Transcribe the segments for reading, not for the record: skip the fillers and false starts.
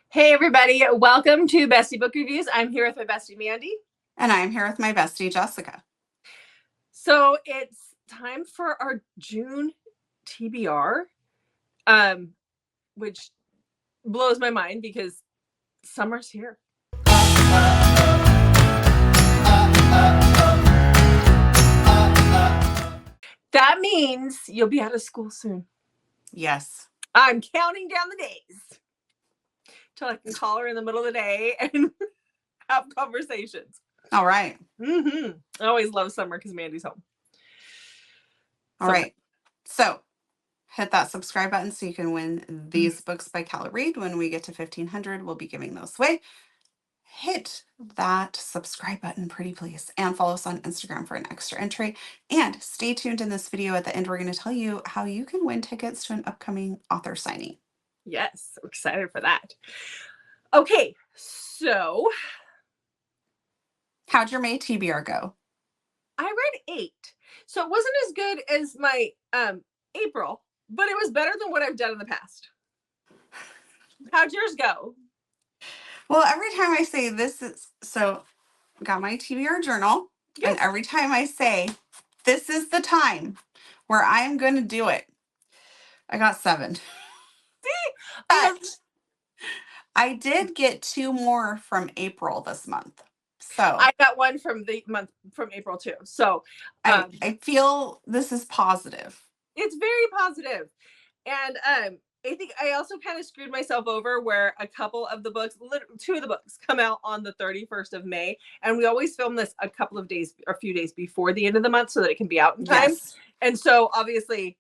Hey everybody, welcome to Bestie Book Reviews. I'm here with my bestie Mandy. And I'm here with my bestie, Jessica. So it's time for our June TBR, which blows my mind because summer's here. That means you'll be out of school soon. Yes. I'm counting down the days till I can call her in the middle of the day and have conversations. All right. I always love summer because Mandy's home. All right. So hit that subscribe button so you can win these books by Calla Reed. When we get to 1,500, we'll be giving those away. Hit that subscribe button, pretty please, and follow us on Instagram for an extra entry. And stay tuned in this video. At the end, we're going to tell you how you can win tickets to an upcoming author signing. Yes, I'm excited for that. Okay, so how'd your May TBR go? I read 8. So it wasn't as good as my April, but it was better than what I've done in the past. How'd yours go? Well, every time I say this is, so got my TBR journal, yes. And every time I say, this is the time where I'm going to do it, I got 7. See? But I did get 2 more from April this month. So I got 1 from the month from April too. So I feel this is positive. It's very positive. And I think I also kind of screwed myself over where a couple of the books, 2 of the books come out on the 31st of May. And we always film this a couple of days or a few days before the end of the month so that it can be out in time. Yes. And so obviously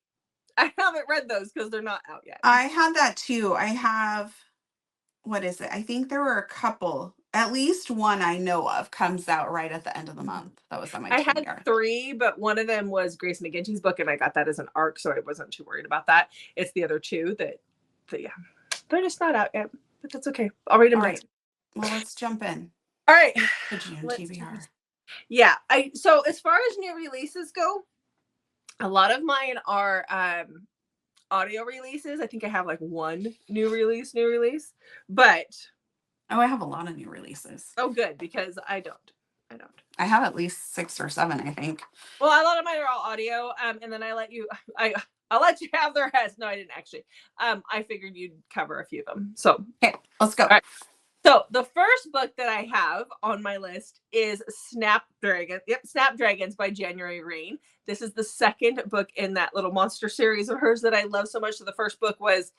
I haven't read those because they're not out yet. I had that too. I have, what is it? I think there were a couple, at least one I know of comes out right at the end of the month. That was on my TBR. I had 3, but one of them was Grace McGinty's book, and I got that as an ARC, so I wasn't too worried about that. It's the other 2 that yeah, they're just not out yet, but that's okay. I'll read them next. Well, let's jump in. All right. The June TBR. Yeah. So as far as new releases go, a lot of mine are audio releases. I think I have like 1 new release, but I have a lot of new releases. Oh, good, because I don't. I have at least 6 or 7, I think. Well, a lot of mine are all audio, and then I'll let you have the rest. No, I didn't actually. I figured you'd cover a few of them. So okay, let's go. All right. So the first book that I have on my list is Snapdragon. Yep, Snapdragons by January Rain. This is the second book in that little monster series of hers that I love so much. So the first book was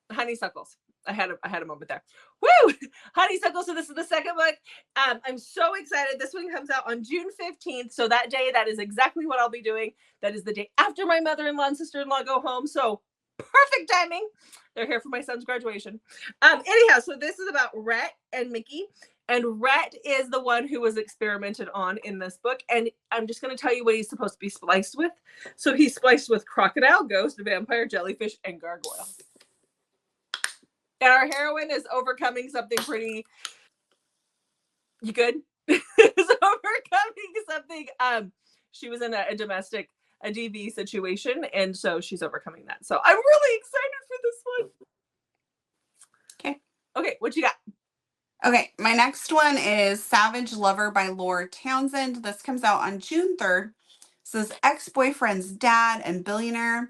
Honeysuckles. I had a moment there. Woo! Honeysuckle. So this is the second book. I'm so excited. This one comes out on June 15th. So that day, that is exactly what I'll be doing. That is the day after my mother-in-law and sister-in-law go home. So perfect timing. They're here for my son's graduation. Anyhow, so this is about Rhett and Mickey. And Rhett is the one who was experimented on in this book. And I'm just going to tell you what he's supposed to be spliced with. So he's spliced with crocodile, ghost, vampire, jellyfish, and gargoyle. And our heroine is overcoming something pretty. You good? Is overcoming something. She was in a domestic, a DV situation, and so she's overcoming that. So I'm really excited for this one. Okay, what you got? Okay, my next one is Savage Lover by Laura Townsend. This comes out on June 3rd. This is ex-boyfriend's dad and billionaire.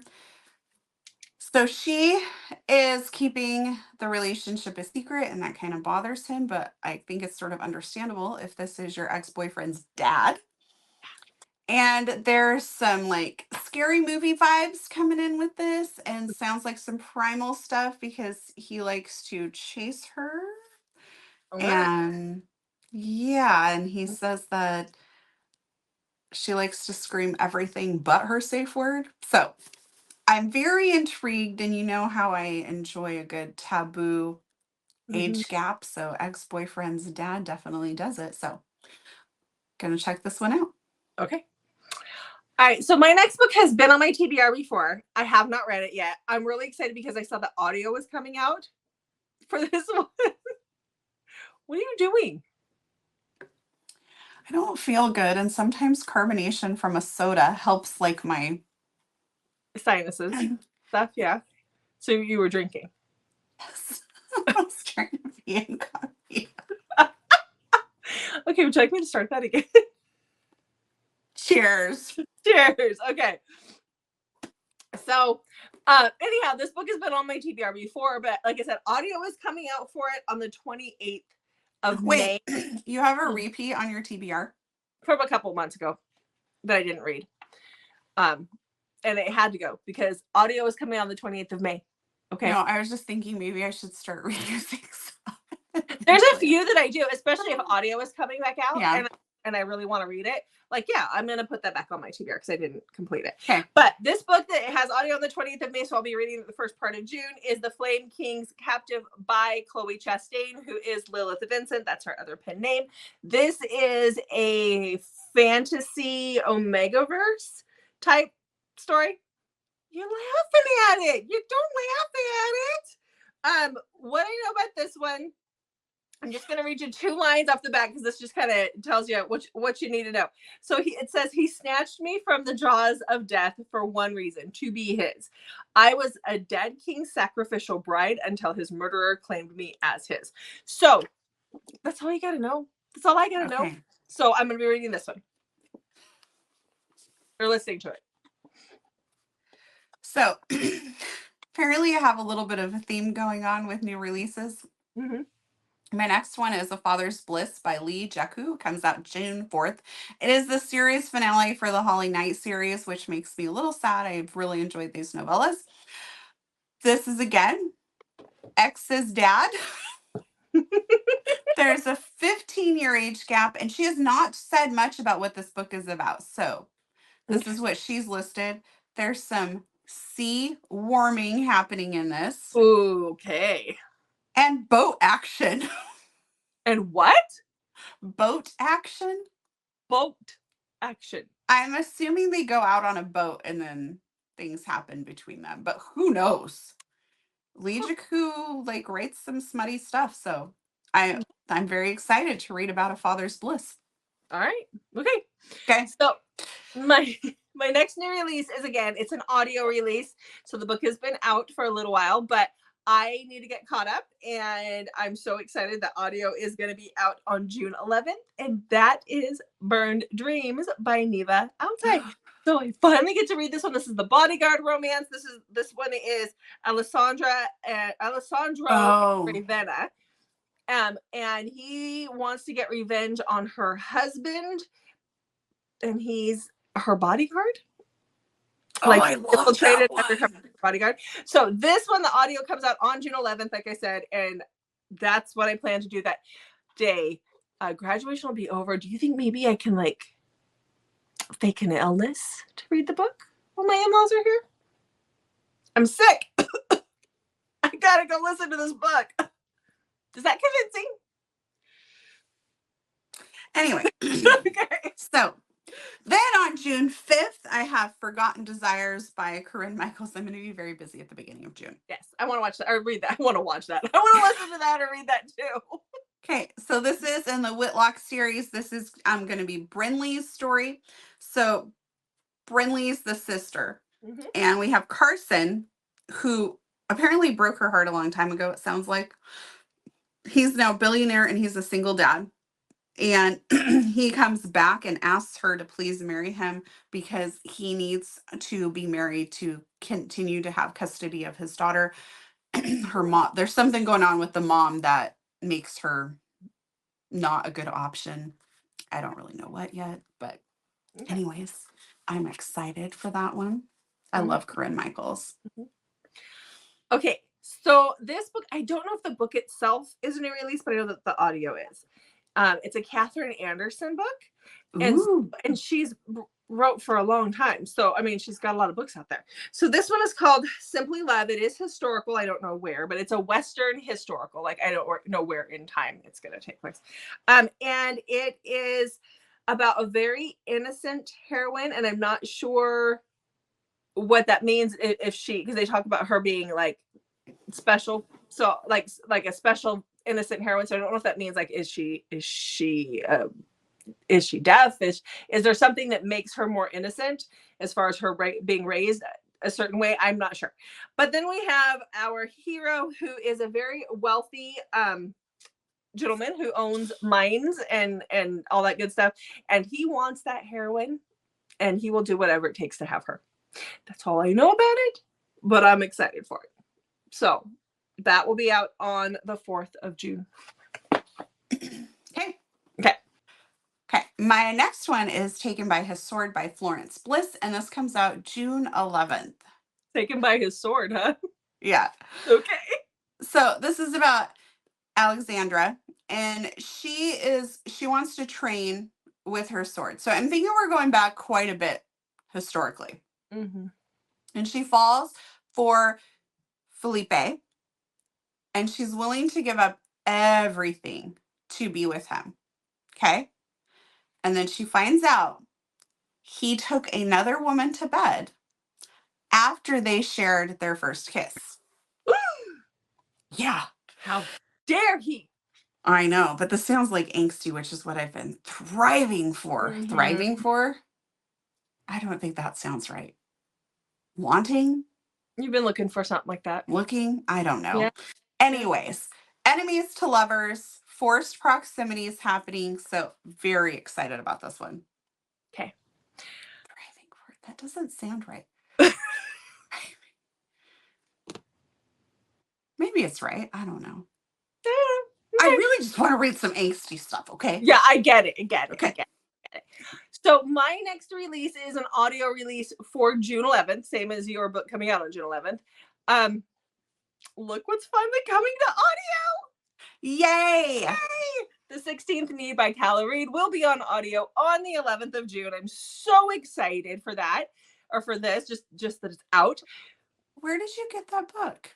So she is keeping the relationship a secret, and that kind of bothers him, but I think it's sort of understandable if this is your ex-boyfriend's dad. And there's some like scary movie vibes coming in with this, and sounds like some primal stuff because he likes to chase her. Okay. And yeah, and he says that she likes to scream everything but her safe word. So I'm very intrigued, and you know how I enjoy a good taboo age gap. So ex-boyfriend's dad definitely does it. So gonna check this one out. Okay. All right. So my next book has been on my TBR before. I have not read it yet. I'm really excited because I saw the audio was coming out for this one. What are you doing? I don't feel good, and sometimes carbonation from a soda helps like my sinuses stuff. Yeah. So you were drinking? trying to be in copy. Okay, would you like me to start that again? Cheers. Cheers. Okay. So, anyhow, this book has been on my TBR before, but like I said, audio is coming out for it on the 28th of May. You have a repeat on your TBR? From a couple months ago that I didn't read. And it had to go because audio is coming on the 28th of May. Okay. No, I was just thinking maybe I should start reading stuff. There's a few that I do, especially if audio is coming back out. Yeah. And I really want to read it. Like, yeah, I'm going to put that back on my TBR because I didn't complete it. Okay. But this book that has audio on the 20th of May, so I'll be reading the first part of June, is The Flame King's Captive by Chloe Chastain, who is Lilith Vincent. That's her other pen name. This is a fantasy Omegaverse type story. You're laughing at it. You don't laugh at it. What I know about this one, I'm just going to read you 2 lines off the back because this just kind of tells you what you need to know. So it says, he snatched me from the jaws of death for one reason, to be his. I was a dead king's sacrificial bride until his murderer claimed me as his. So that's all you got to know. That's all I got to know. So I'm going to be reading this one. Or listening to it. So apparently I have a little bit of a theme going on with new releases. Mm-hmm. My next one is A Father's Bliss by Lee Jaku. Comes out June 4th. It is the series finale for the Holly Knight series, which makes me a little sad. I've really enjoyed these novellas. This is, again, X's dad. There's a 15-year age gap, and she has not said much about what this book is about. So this is what she's listed. There's some sea warming happening in this. Okay. And boat action. And what? Boat action? Boat action. I'm assuming they go out on a boat and then things happen between them, but who knows? Lee Jaku writes some smutty stuff, so I'm very excited to read about A Father's Bliss. All right. Okay. Okay. So my next new release is, again, it's an audio release. So the book has been out for a little while, but I need to get caught up, and I'm so excited that audio is going to be out on June 11th, and that is Burned Dreams by Neva Altai. So I finally get to read this one. This is the Bodyguard romance. This one is Alessandro Ravenna. And he wants to get revenge on her husband, and he's her bodyguard. I love that one. Bodyguard. So this one, the audio comes out on June 11th, like I said, and that's what I plan to do that day. Graduation will be over. Do you think maybe I can fake an illness to read the book while my in-laws are here? I'm sick. I gotta go listen to this book. Is that convincing? Anyway, Okay. So then on June 5th, I have Forgotten Desires by Corinne Michaels. I'm going to be very busy at the beginning of June. Yes, I want to watch that or read that. I want to watch that. I want to listen to that or read that too. Okay, so this is in the Whitlock series. This is going to be Brinley's story. So Brinley's the sister. Mm-hmm. And we have Carson, who apparently broke her heart a long time ago, it sounds like. He's now a billionaire and he's a single dad. And he comes back and asks her to please marry him because he needs to be married to continue to have custody of his daughter. Her mom, there's something going on with the mom that makes her not a good option. I don't really know what yet, but anyways, I'm excited for that one. I love Corinne Michaels. Okay, so this book, I don't know if the book itself is a new release, but I know that the audio is. It's a Catherine Anderson book, and she's wrote for a long time. So, I mean, she's got a lot of books out there. So this one is called Simply Love. It is historical. I don't know where, but it's a Western historical. I don't know where in time it's going to take place. And it is about a very innocent heroine, and I'm not sure what that means because they talk about her being special. So like a special innocent heroine. So I don't know if that means is she deaf? Is there something that makes her more innocent as far as her being raised? a certain way. I'm not sure. But then we have our hero, who is a very wealthy gentleman who owns mines and all that good stuff. And he wants that heroine, and he will do whatever it takes to have her. That's all I know about it, but I'm excited for it. So that will be out on the 4th of June. Okay. Okay. Okay. My next one is Taken by His Sword by Florence Bliss, and this comes out June 11th. Taken by his sword, huh? Yeah. Okay. So this is about Alexandra, and she wants to train with her sword. So I'm thinking we're going back quite a bit historically. Mm-hmm. And she falls for Felipe, and she's willing to give up everything to be with him. Okay? And then she finds out he took another woman to bed after they shared their first kiss. Yeah. How dare he? I know, but this sounds like angsty, which is what I've been thriving for. Mhm. Thriving for? I don't think that sounds right. Wanting? You've been looking for something like that. Looking? I don't know. Yeah. Anyways, enemies to lovers, forced proximities happening. So very excited about this one. Okay. Thriving for it. That doesn't sound right. Maybe it's right. I don't know. I really just want to read some angsty stuff, okay? Yeah, I get it. Okay. I get it. So my next release is an audio release for June 11th, same as your book coming out on June 11th. Look what's finally coming to audio. Yay! The 16th Need by Calla Reed will be on audio on the 11th of June. I'm so excited for that, or for this, just that it's out. Where did you get that book?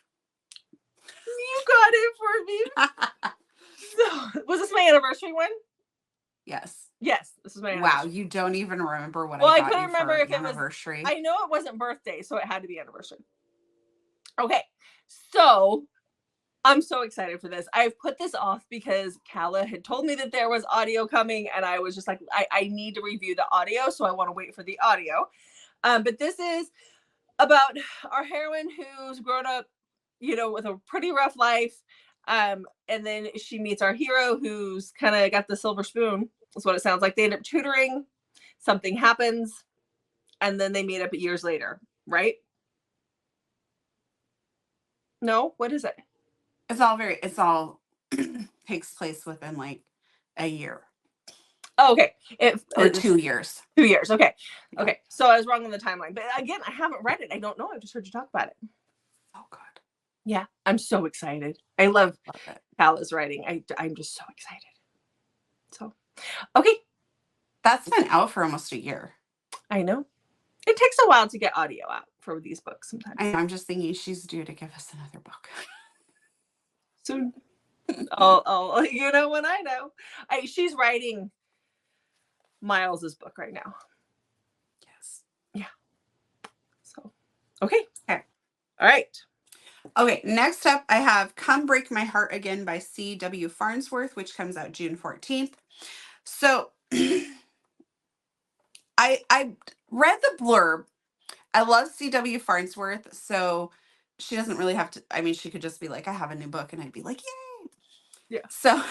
You got it for me. So, was this my anniversary one? Yes. Yes, this is my anniversary. Wow, you don't even remember what Well, I I got couldn't you remember for if it was anniversary. I know it wasn't birthday, so it had to be anniversary. Okay, so I'm so excited for this. I've put this off because Calla had told me that there was audio coming, and I was just like, I need to review the audio, so I want to wait for the audio. But this is about our heroine who's grown up, with a pretty rough life. And then she meets our hero who's kind of got the silver spoon, is what it sounds like. They end up tutoring, something happens, and then they meet up years later, right? No? What is it? It's all takes place within like a year. Oh, okay. Or 2 years. 2 years. Okay. Yeah. Okay. So I was wrong on the timeline. But again, I haven't read it. I don't know. I've just heard you talk about it. Oh, good. Yeah. I'm so excited. I love it. Calla's writing. I'm just so excited. So, okay. That's been out for almost a year. I know. It takes a while to get audio out for these books sometimes. I'm just thinking she's due to give us another book. Soon. Oh, when I know. She's writing Miles's book right now. Yes. Yeah. So, okay. All right. Okay, next up I have Come Break My Heart Again by C.W. Farnsworth, which comes out June 14th. So I read the blurb. I love C.W. Farnsworth, so she doesn't really have to, she could just be like, I have a new book, and I'd be like, yay. Yeah. So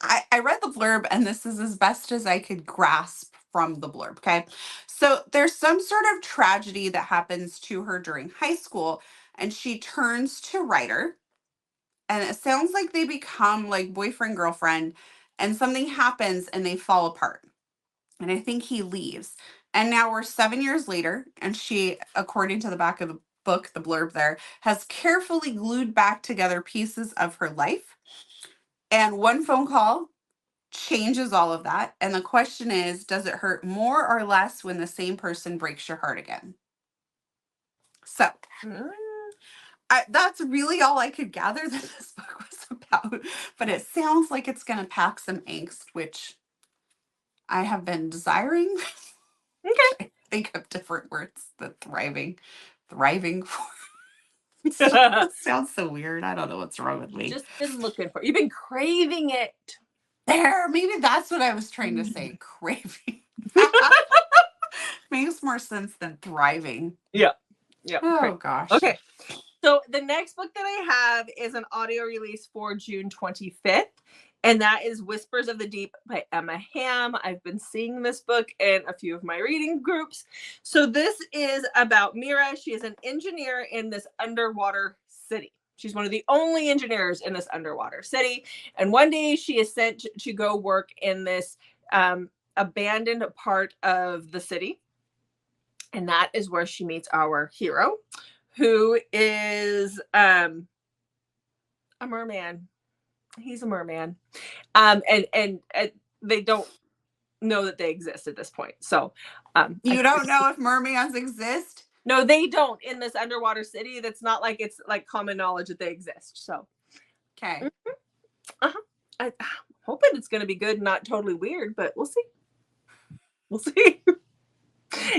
I read the blurb, and this is as best as I could grasp from the blurb, okay? So there's some sort of tragedy that happens to her during high school, and she turns to writer, and it sounds like they become like boyfriend, girlfriend, and something happens and they fall apart. And I think he leaves. And now we're 7 years later, and she, according to the back of the book, the blurb there, has carefully glued back together pieces of her life. And one phone call changes all of that. And the question is, does it hurt more or less when the same person breaks your heart again? So that's really all I could gather that this book was about. But it sounds like it's going to pack some angst, which I have been desiring. Okay. I think of different words than thriving for. Sounds so weird. I don't know what's wrong with me. Just been looking for. You've been craving it. There, maybe that's what I was trying to say. Craving. Makes more sense than thriving. Yeah. Yep. Oh, gosh. Okay. So the next book that I have is an audio release for June 25th, and that is Whispers of the Deep by Emma Hamm. I've been seeing this book in a few of my reading groups. So this is about Mira. She is an engineer in this underwater city. She's one of the only engineers in this underwater city. And one day she is sent to go work in this abandoned part of the city. And that is where she meets our hero, who is a merman. He's a merman. And they don't know that they exist at this point. So you don't know if mermaids exist? No, they don't in this underwater city. That's not like it's like common knowledge that they exist. So okay. Mm-hmm. I'm hoping it's going to be good and not totally weird, but we'll see. We'll see.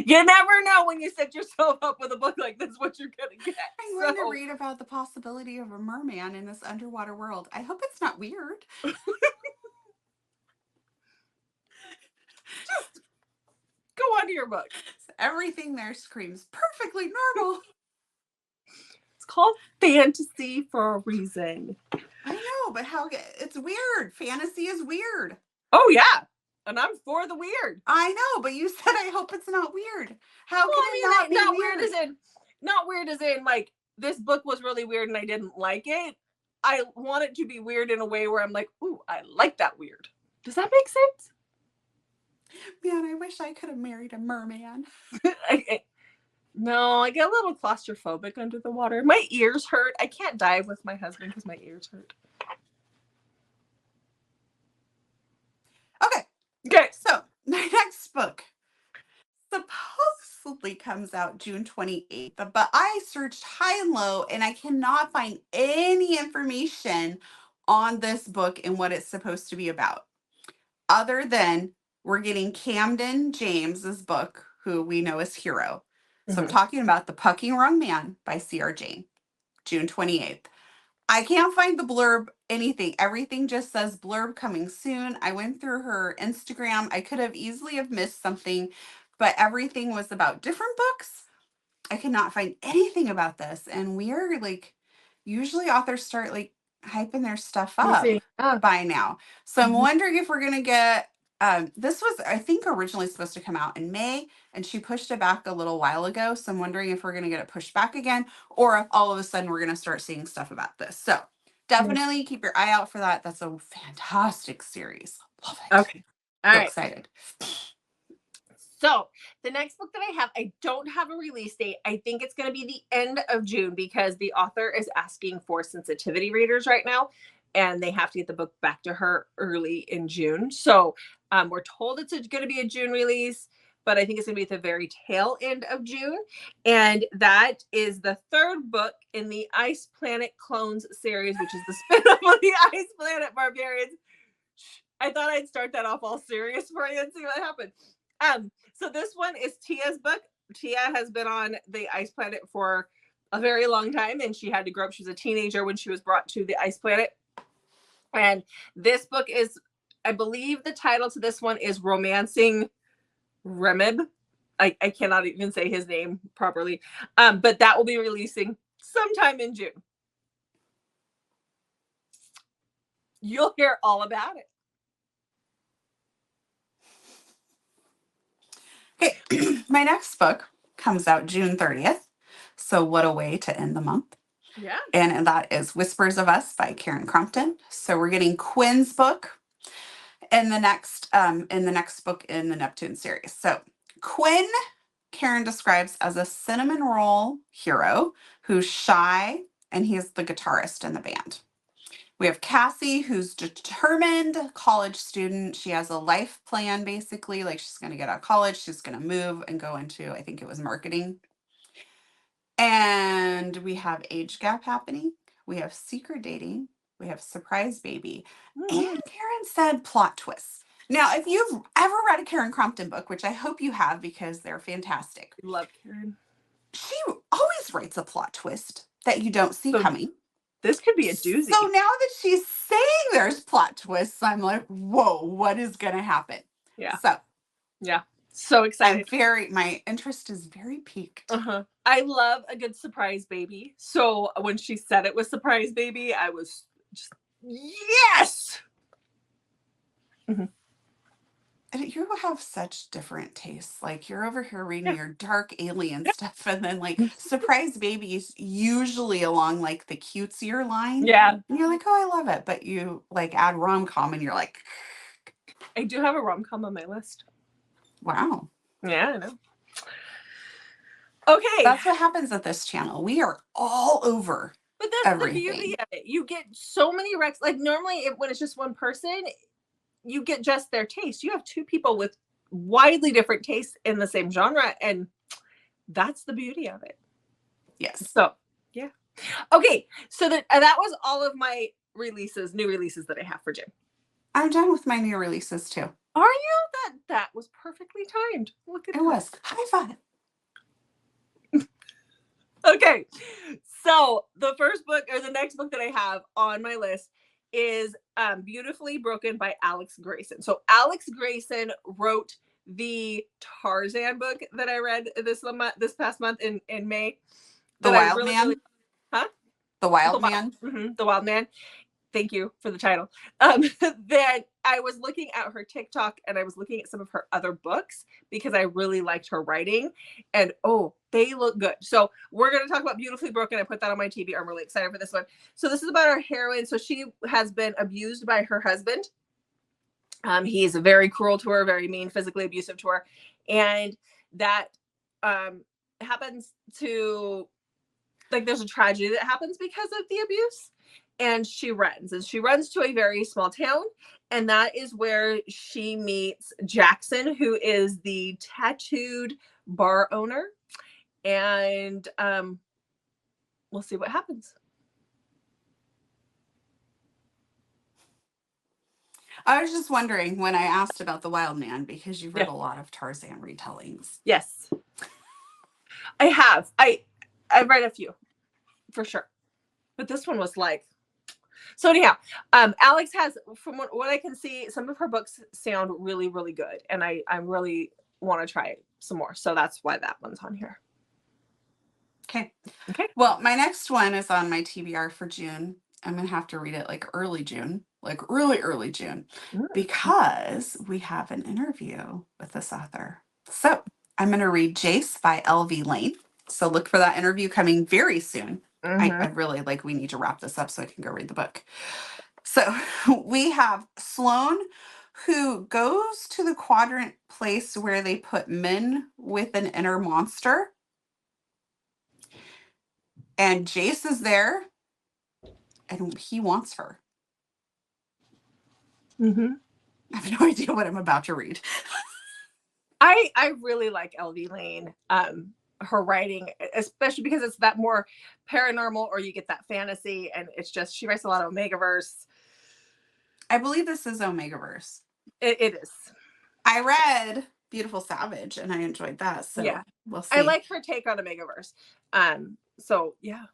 You never know when you set yourself up with a book like this what you're going to get. I'm going to read about the possibility of a merman in this underwater world. I hope it's not weird. Just go on to your book. Everything there screams perfectly normal. It's called fantasy for a reason. I know, but it's weird. Fantasy is weird. Oh, yeah. And I'm for the weird. I know, but you said I hope it's not weird. How can it not be weird? Not weird as in like this book was really weird and I didn't like it. I want it to be weird in a way where I'm like, ooh, I like that weird. Does that make sense? Man, I wish I could have married a merman. No, I get a little claustrophobic under the water. My ears hurt. I can't dive with my husband because my ears hurt. Okay. So my next book supposedly comes out June 28th, but I searched high and low and I cannot find any information on this book and what it's supposed to be about. Other than we're getting Camden James's book, who we know as Hero. So I'm talking about The Pucking Wrong Man by C.R. Jane, June 28th. I can't find the blurb, anything. Everything just says blurb coming soon. I went through her Instagram. I could have easily have missed something, but everything was about different books. I could not find anything about this. And we are like, usually authors start like hyping their stuff up by now. So I'm wondering if we're going to get, this was, I think, originally supposed to come out in May, and she pushed it back a little while ago. So I'm wondering if we're going to get it pushed back again, or if all of a sudden we're going to start seeing stuff about this. So definitely keep your eye out for that. That's a fantastic series. Love it. Okay. All right. Excited. So the next book that I have, I don't have a release date. I think it's going to be the end of June because the author is asking for sensitivity readers right now, and they have to get the book back to her early in June. So we're told it's going to be a June release, but I think it's going to be at the very tail end of June. And that is the third book in the Ice Planet Clones series, which is the spin-off of the Ice Planet Barbarians. I thought I'd start that off all serious for you and see what happened. So this one is Tia's book. Tia has been on the Ice Planet for a very long time, and she had to grow up. She was a teenager when she was brought to the Ice Planet. And this book is, I believe the title to this one is Romancing Remib. I cannot even say his name properly. But that will be releasing sometime in June. You'll hear all about it. Okay, my next book comes out June 30th. So what a way to end the month. Yeah. And that is Whispers of Us by Karen Crompton. So we're getting Quinn's book in the next book in the Neptune series. So Quinn, Karen describes as a cinnamon roll hero who's shy, and he's the guitarist in the band. We have Cassie, who's determined college student. She has a life plan, basically. Like, she's going to get out of college. She's going to move and go into, I think it was marketing. And we have age gap happening. We have secret dating. We have surprise baby. And Karen said plot twists. Now, if you've ever read a Karen Crompton book, which I hope you have because they're fantastic. Love Karen. She always writes a plot twist that you don't see coming. This could be a doozy. So now that she's saying there's plot twists, I'm like, whoa, what is going to happen? Yeah. So, yeah. So excited. My interest is very piqued. I love a good surprise baby. So when she said it was surprise baby, I was just, yes. And you have such different tastes. Like you're over here reading your dark alien stuff, and then like surprise babies usually along like the cutesier line. Yeah. And you're like, oh, I love it. But you like add rom-com and you're like, I do have a rom-com on my list. wow. Yeah, I know. Okay. That's what happens at this channel. We are all over. But that's everything. The beauty of it. You get so many recs. Like normally when it's just one person, you get just their taste. You have two people with widely different tastes in the same genre, and that's the beauty of it. Yes. So yeah. Okay. So that was all of my new releases that I have for June. I'm done with my new releases too. Are you? That was perfectly timed. Look at it. Was. High five. Okay. So the first book or the next book that I have on my list is Beautifully Broken by Alex Grayson. So Alex Grayson wrote the Tarzan book that I read this past month in May. The Wild Man? The Wild Man? The Wild Man. Thank you for the title. Then I was looking at her TikTok and I was looking at some of her other books because I really liked her writing, and they look good. So we're going to talk about Beautifully Broken. I put that on my TBR. I'm really excited for this one. So this is about our heroine. So she has been abused by her husband. He's very cruel to her, very mean, physically abusive to her. And that happens to, like, there's a tragedy that happens because of the abuse. And she runs to a very small town. And that is where she meets Jackson, who is the tattooed bar owner. And we'll see what happens. I was just wondering when I asked about The Wild Man, because you've read a lot of Tarzan retellings. Yes. I have. I've read a few, for sure. But this one was like, so anyhow, Alex has, from what I can see, some of her books sound really, really good. And I really want to try some more. So that's why that one's on here. Okay. Well, my next one is on my TBR for June. I'm going to have to read it like early June, like really early June, because we have an interview with this author. So I'm going to read Jace by L.V. Lane. So look for that interview coming very soon. I really we need to wrap this up so I can go read the book. So we have Sloane, who goes to the quadrant place where they put men with an inner monster. And Jace is there, and he wants her. I have no idea what I'm about to read. I really like L.V. Lane. Her writing, especially because it's that more paranormal, or you get that fantasy, and it's just, she writes a lot of Omegaverse. I believe this is Omegaverse. It is. I read Beautiful Savage and I enjoyed that. So yeah, we'll see. I like her take on Omegaverse. So yeah.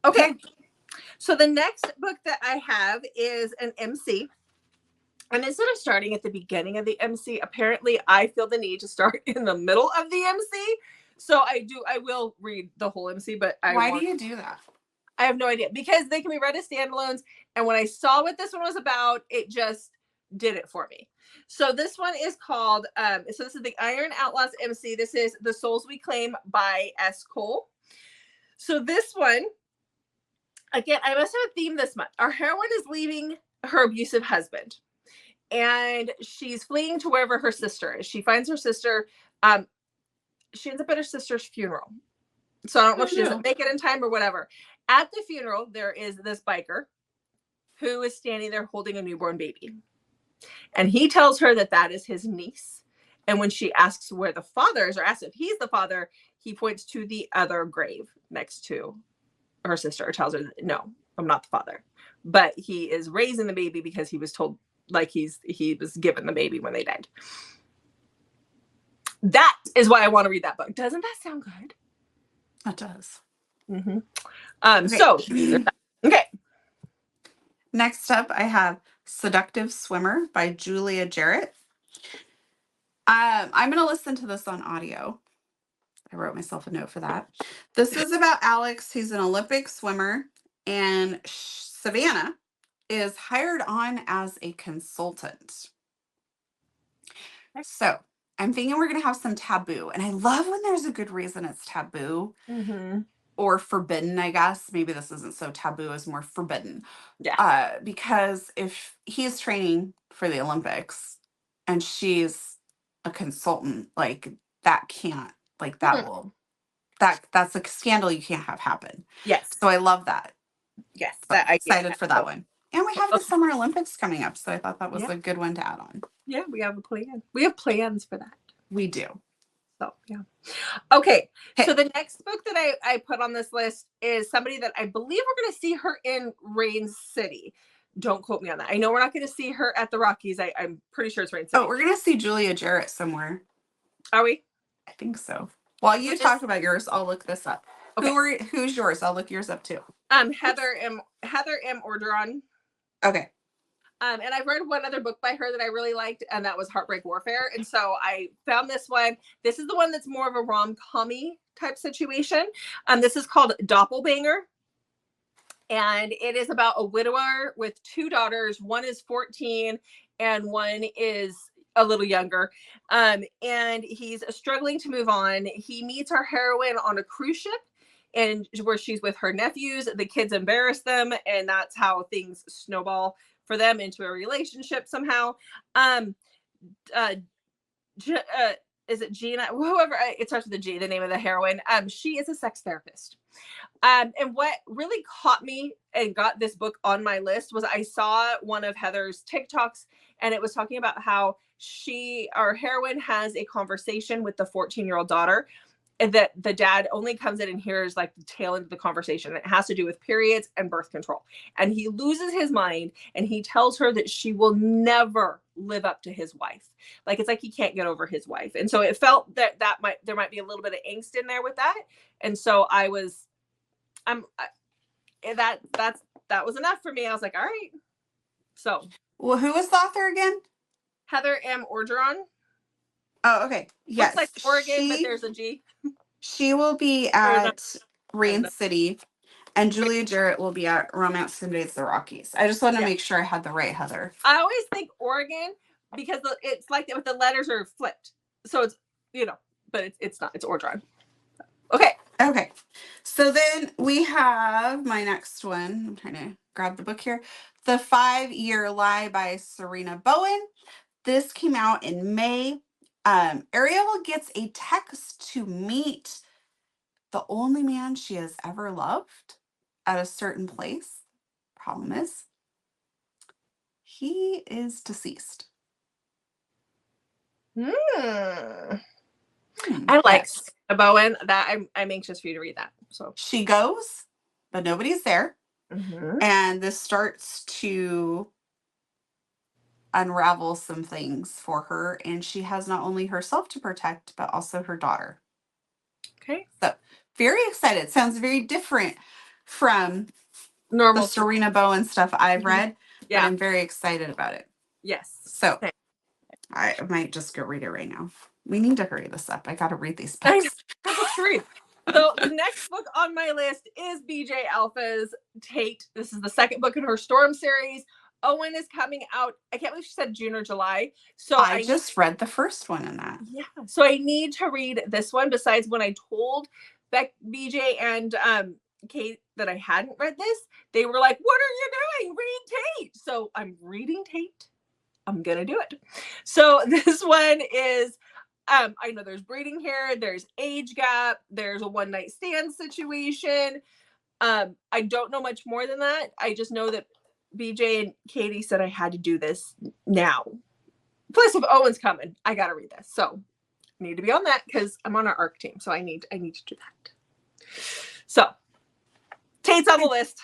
Okay. So the next book that I have is an MC. And instead of starting at the beginning of the MC, apparently I feel the need to start in the middle of the MC. So I will read the whole MC, but why do you do that? I have no idea, because they can be read as standalones. And when I saw what this one was about, it just did it for me. So this one is called, so this is the Iron Outlaws MC. This is The Souls We Claim by S. Cole. So this one, again, I must have a theme this month. Our heroine is leaving her abusive husband, and she's fleeing to wherever her sister is. She finds her sister. She ends up at her sister's funeral. So I don't know if she doesn't make it in time or whatever. At the funeral, there is this biker who is standing there holding a newborn baby. And he tells her that that is his niece. And when she asks where the father is, or asks if he's the father, he points to the other grave next to her sister, tells her, no, I'm not the father. But he is raising the baby because he was told, like, he was given the baby when they died. That is why I want to read that book. Doesn't that sound good? That does. Okay. So, okay. Next up, I have Seductive Swimmer by Julia Jarrett. I'm going to listen to this on audio. I wrote myself a note for that. This is about Alex, who's an Olympic swimmer, and Savannah is hired on as a consultant. So I'm thinking we're going to have some taboo. And I love when there's a good reason it's taboo or forbidden, I guess. Maybe this isn't so taboo as more forbidden. Yeah. Because if he's training for the Olympics and she's a consultant, like that can't, like that will, that's a scandal you can't have happen. Yes. So I love that. Yes. So That I excited for that one. And we have the Summer Olympics coming up. So I thought that was Yeah. a good one to add on. Yeah, we have a plan. We have plans for that. We do. So, yeah. Okay. So the next book that I put on this list is somebody that I believe we're going to see her in Rain City. Don't quote me on that. I know we're not going to see her at the Rockies. I'm pretty sure it's Rain City. Oh, we're going to see Julia Jarrett somewhere. Are we? I think so. While you talk about yours, I'll look this up. Okay. Who's yours? I'll look yours up too. Heather M. Orgeron. Okay. And I've read one other book by her that I really liked, and that was Heartbreak Warfare. And so I found this one. This is the one that's more of a rom-com-y type situation. This is called Doppelbanger. And it is about a widower with two daughters. One is 14 and one is a little younger. And he's struggling to move on. He meets our heroine on a cruise ship, and where she's with her nephews. The kids embarrass them, and that's how things snowball for them into a relationship somehow. Is it Gina? Whoever, it starts with a G, the name of the heroine. She is a sex therapist. And what really caught me and got this book on my list was I saw one of Heather's TikToks, and it was talking about how our heroine has a conversation with the 14-year-old daughter, and that the dad only comes in and hears like the tail end of the conversation. It has to do with periods and birth control. And he loses his mind, and he tells her that she will never live up to his wife. Like, it's like he can't get over his wife. And so it felt that there might be a little bit of angst in there with that. And so that was enough for me. I was like, all right. So, well, who was the author again? Heather M. Orgeron. Oh, okay. Yes. Looks like Oregon, but there's a G. She will be at Rain City, and Julia Jarrett will be at Romance Sundays the Rockies. I just wanted to make sure I had the right Heather. I always think Oregon because it's like that, with the letters are flipped. So it's, but it's not. It's Orgeron. Okay. So then we have my next one. I'm trying to grab the book here. The 5-Year Lie by Serena Bowen. This came out in May. Ariel gets a text to meet the only man she has ever loved at a certain place. Problem is, he is deceased. I like Serena Bowen. That I'm anxious for you to read that. So she goes, but nobody's there. Mm-hmm. And this starts to unravel some things for her. And she has not only herself to protect, but also her daughter. Okay. So very excited. Sounds very different from normal the Serena Bowen stuff I've read. Yeah. But I'm very excited about it. Yes. So I might just go read it right now. We need to hurry this up. I got to read these books. Books to read. So the next book on my list is BJ Alpha's Tate. This is the second book in her Storm series. Owen is coming out. I can't believe she said June or July. So I just read the first one in that. Yeah. So I need to read this one. Besides, when I told BJ and Kate that I hadn't read this, they were like, "What are you doing? Read Tate." So I'm reading Tate. I'm gonna do it. So this one is, I know there's breeding here, there's age gap, there's a one night stand situation. I don't know much more than that. I just know that BJ and Katie said I had to do this now. Plus, if Owen's coming, I gotta read this. So I need to be on that because I'm on our ARC team. So I need to do that. So Tate's on the list.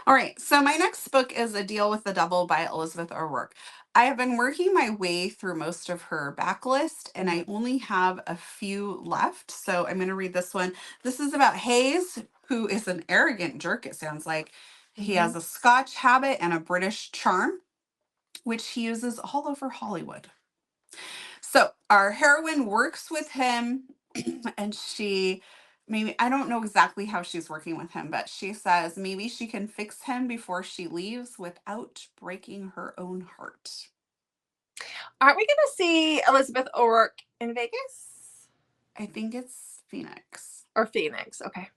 All right. So my next book is A Deal with the Devil by Elizabeth O'Rourke. I have been working my way through most of her backlist, and I only have a few left. So I'm going to read this one. This is about Hayes, who is an arrogant jerk, it sounds like. He has a Scotch habit and a British charm, which he uses all over Hollywood. So our heroine works with him and I don't know exactly how she's working with him, but she says maybe she can fix him before she leaves without breaking her own heart. Aren't we going to see Elizabeth O'Rourke in Vegas? I think it's Phoenix. Or Phoenix. Okay.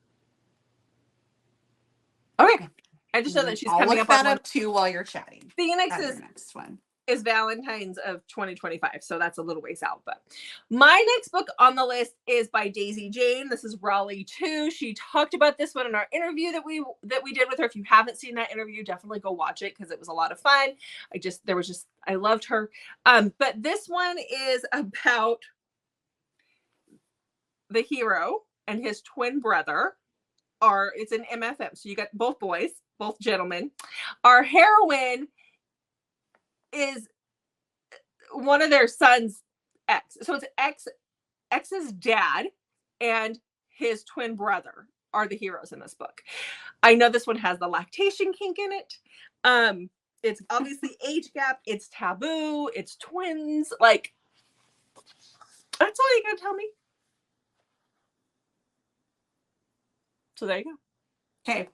Okay. I just know that she's I'll coming look up that on up too while you're chatting. Phoenix Your next one is Valentine's of 2025. So that's a little ways out. But my next book on the list is by Daisy Jane. This is Raleigh 2. She talked about this one in our interview that we did with her. If you haven't seen that interview, definitely go watch it because it was a lot of fun. I loved her. But this one is about the hero and his twin brother. It's an MFM. So you got both boys, both gentlemen. Our heroine is one of their son's ex. So it's ex's dad and his twin brother are the heroes in this book. I know this one has the lactation kink in it. It's obviously age gap. It's taboo. It's twins. Like, that's all you gotta tell me. So there you go. Okay.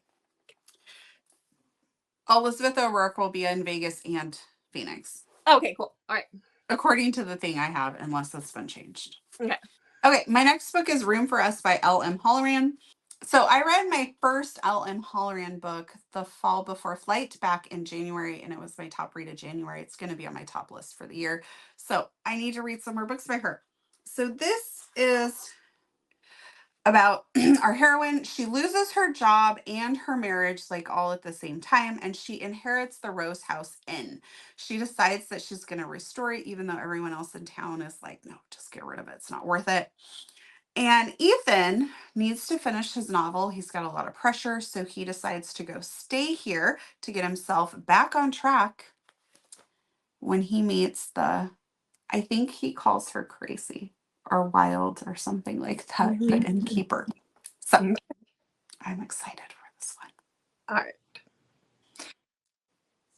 Elizabeth O'Rourke will be in Vegas and Phoenix. Okay, cool. All right. According to the thing I have, unless that's been changed. Okay. Okay, my next book is Room for Us by L.M. Halloran. So I read my first L.M. Halloran book, The Fall Before Flight, back in January, and it was my top read of January. It's going to be on my top list for the year. So I need to read some more books by her. So this is about our heroine. She loses her job and her marriage like all at the same time, and she inherits the Rose House Inn. She decides that she's going to restore it, even though everyone else in town is like, no, just get rid of it. It's not worth it. And Ethan needs to finish his novel. He's got a lot of pressure, so he decides to go stay here to get himself back on track when he meets I think he calls her crazy or wild or something like that, the innkeeper. So I'm excited for this one. All right.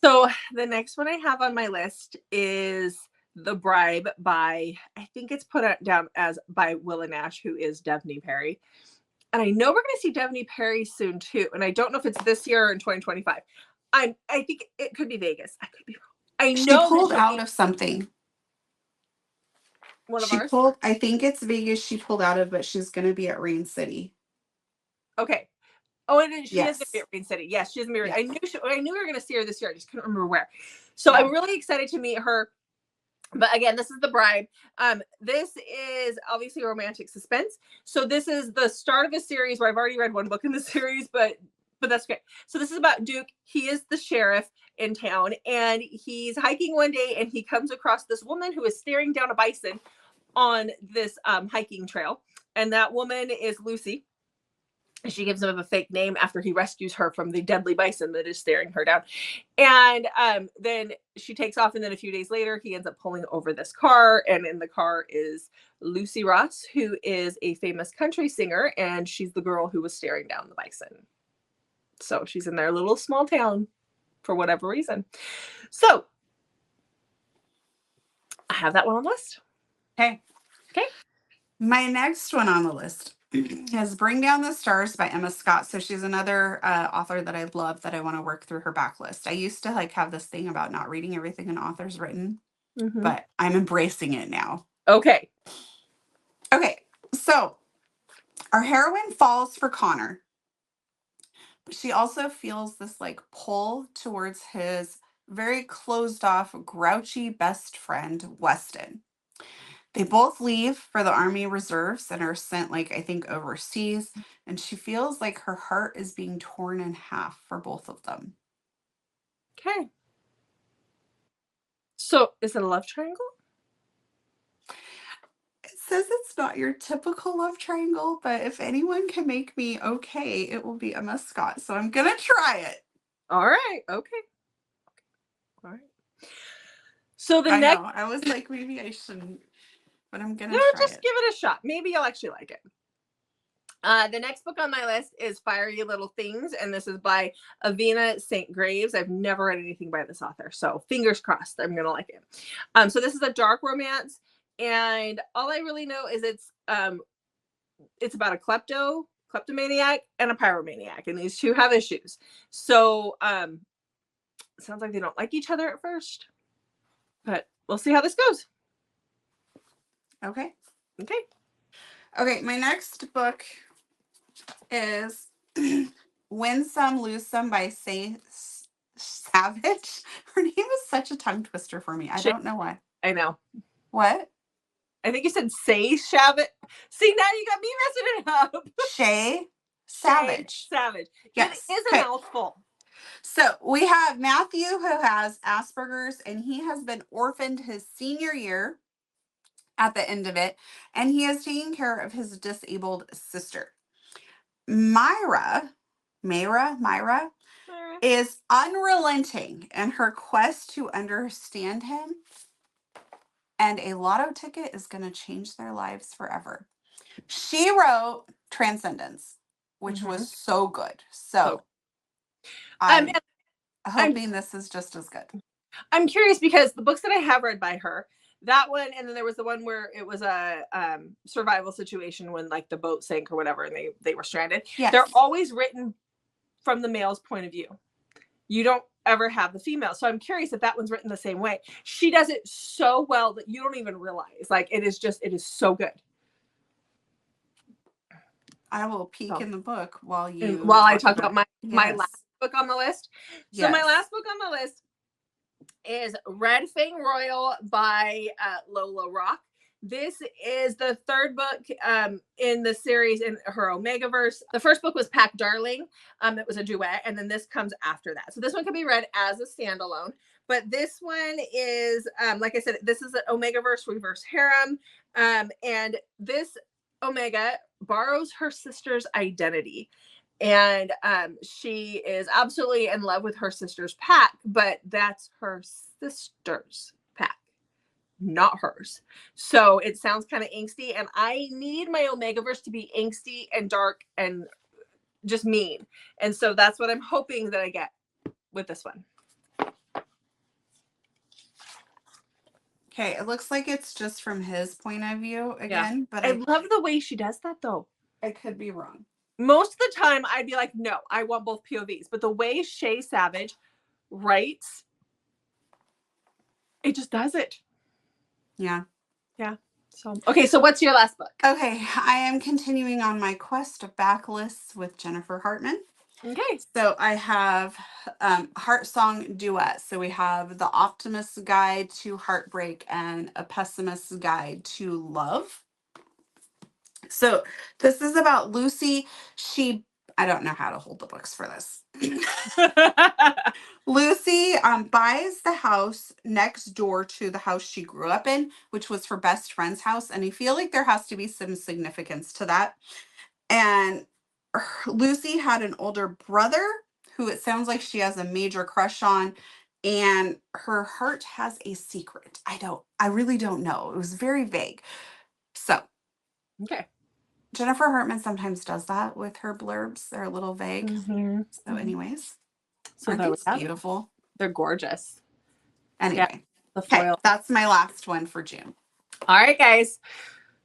So the next one I have on my list is The Bribe by, I think it's put down as by Willa Nash, who is Devney Perry. And I know we're going to see Devney Perry soon too. And I don't know if it's this year or in 2025. I think it could be Vegas. I could be wrong. She pulled out of something. One of ours? I think it's Vegas she pulled out of, but she's going to be at Rain City. Okay. Oh, and she Yes. is going to be at Rain City. Yes, she is going to be. Yeah. I knew we were going to see her this year. I just couldn't remember where. So I'm really excited to meet her. But again, this is The Bribe. This is obviously romantic suspense. So this is the start of a series where I've already read one book in the series, but that's great. So this is about Duke. He is the sheriff in town, and he's hiking one day, and he comes across this woman who is staring down a bison on this hiking trail. And that woman is Lucy. She gives him a fake name after he rescues her from the deadly bison that is staring her down. And then she takes off. And then a few days later, he ends up pulling over this car. And in the car is Lucy Ross, who is a famous country singer. And she's the girl who was staring down the bison. So she's in their little small town for whatever reason. So I have that one on the list. Okay. Okay. My next one on the list is Bring Down the Stars by Emma Scott. So she's another author that I love that I want to work through her backlist. I used to have this thing about not reading everything an author's written, but I'm embracing it now. Okay. So our heroine falls for Connor, but she also feels this pull towards his very closed off, grouchy best friend, Weston. They both leave for the Army Reserves and are sent, I think, overseas. And she feels like her heart is being torn in half for both of them. Okay. So is it a love triangle? It says it's not your typical love triangle, but if anyone can make me okay, it will be Emma Scott. So I'm going to try it. All right. Okay. All right. So I was like, maybe I shouldn't. But I'm going to try just give it a shot. Maybe you'll actually like it. The next book on my list is Fiery Little Things, and this is by Avina St. Graves. I've never read anything by this author, so fingers crossed I'm going to like it. So this is a dark romance. And all I really know is it's about a kleptomaniac and a pyromaniac, and these two have issues. So sounds like they don't like each other at first, but we'll see how this goes. Okay. Okay. My next book is Win Some, Lose Some by Savage. Her name is such a tongue twister for me. I don't know why. I know. What? I think you said Say Shavit. See, now you got me messing it up. Shay Savage. Savage. Yes. It is a mouthful. So we have Matthew, who has Asperger's, and he has been orphaned his senior year at the end of it, and he is taking care of his disabled sister. Myra is unrelenting in her quest to understand him, and a lotto ticket is going to change their lives forever. She wrote Transcendence, which was so good. So I'm hoping this is just as good. I'm curious because the books that I have read by her, that one, and then there was the one where it was a survival situation when like the boat sank or whatever, and they were stranded. Yes. They're always written from the male's point of view. You don't ever have the female. So I'm curious if that one's written the same way. She does it so well that you don't even realize. Like it is so good. I will peek in the book while I talk about my last book on the list. So my last book on the list is Red Fang Royal by Lola Rock. This is the third book in the series in her Omegaverse. The first book was Pack Darling. It was a duet, and then this comes after that. So this one can be read as a standalone. But this one is, like I said, this is an Omegaverse reverse harem. And this Omega borrows her sister's identity. And she is absolutely in love with her sister's pack, but that's her sister's pack, not hers. So it sounds kind of angsty, and I need my Omegaverse to be angsty and dark and just mean. And so that's what I'm hoping that I get with this one. Okay, it looks like it's just from his point of view again, but I love the way she does that though. I could be wrong. Most of the time I'd be like, no, I want both POVs. But the way Shay Savage writes, it just does it. Yeah. So, okay, so what's your last book? Okay, I am continuing on my quest of backlists with Jennifer Hartman. Okay. So I have Heart Song Duet. So we have The Optimist's Guide to Heartbreak and A Pessimist's Guide to Love. So this is about Lucy. I don't know how to hold the books for this. Lucy buys the house next door to the house she grew up in, which was her best friend's house. And I feel like there has to be some significance to that. And Lucy had an older brother who it sounds like she has a major crush on. And her heart has a secret. I really don't know. It was very vague. So. Okay. Jennifer Hartman sometimes does that with her blurbs. They're a little vague. So anyways. So that's beautiful. They're gorgeous. Anyway. Yeah, the foil. Okay, that's my last one for June. All right, guys.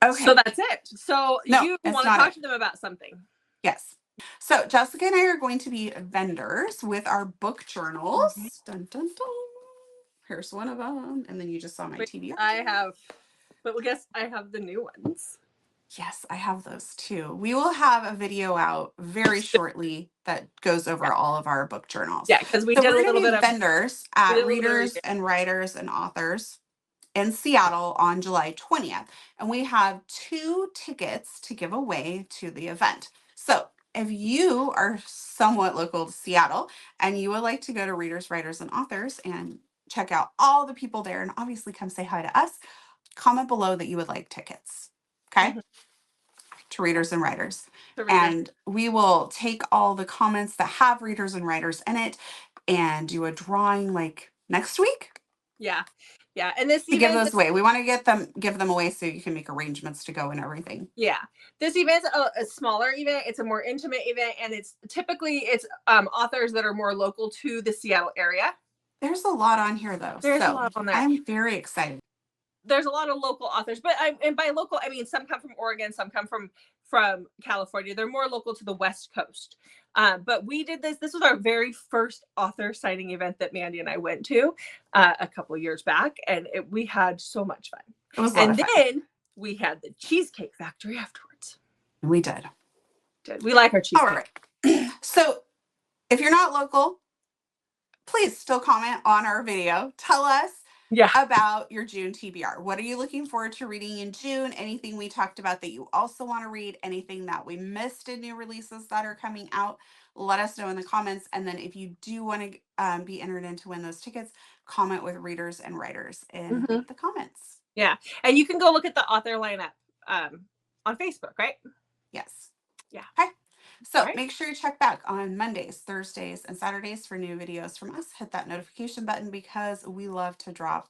Okay. So that's it. So you want to talk to them about something. Yes. So Jessica and I are going to be vendors with our book journals. Dun, dun, dun. Here's one of them. And then you just saw my TBR. But guess I have the new ones. Yes, I have those too. We will have a video out very shortly that goes over all of our book journals. Yeah, because we did a little bit of vendors at Readers and Writers and Authors in Seattle on July 20th. And we have 2 tickets to give away to the event. So if you are somewhat local to Seattle and you would like to go to Readers, Writers, and Authors and check out all the people there and obviously come say hi to us, comment below that you would like tickets. Okay? To Readers and Writers. And we will take all the comments that have Readers and Writers in it and do a drawing like next week. Yeah. And this to give those away. We want to give them away so you can make arrangements to go and everything. Yeah. This event's a smaller event. It's a more intimate event, and it's authors that are more local to the Seattle area. There's a lot on here though. There's a lot on there. I'm very excited. there's a lot of local authors, but and by local I mean some come from Oregon, some come from California. They're more local to the West Coast. But we did this. This was our very first author signing event that Mandy and I went to a couple of years back, and we had so much fun. It was a lot of fun. Then we had the Cheesecake Factory afterwards. We did. We like our cheesecake. All right. So if you're not local, please still comment on our video. Tell us about your June TBR. What are you looking forward to reading in June? Anything we talked about that you also want to read? Anything that we missed in new releases that are coming out? Let us know in the comments. And then if you do want to be entered in to win those tickets, comment with readers and writers in the comments. Yeah. And you can go look at the author lineup on Facebook, right? Yes. Yeah. Okay. So make sure you check back on Mondays, Thursdays, and Saturdays for new videos from us. Hit that notification button because we love to drop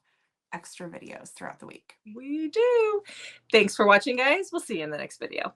extra videos throughout the week. We do. Thanks for watching, guys. We'll see you in the next video.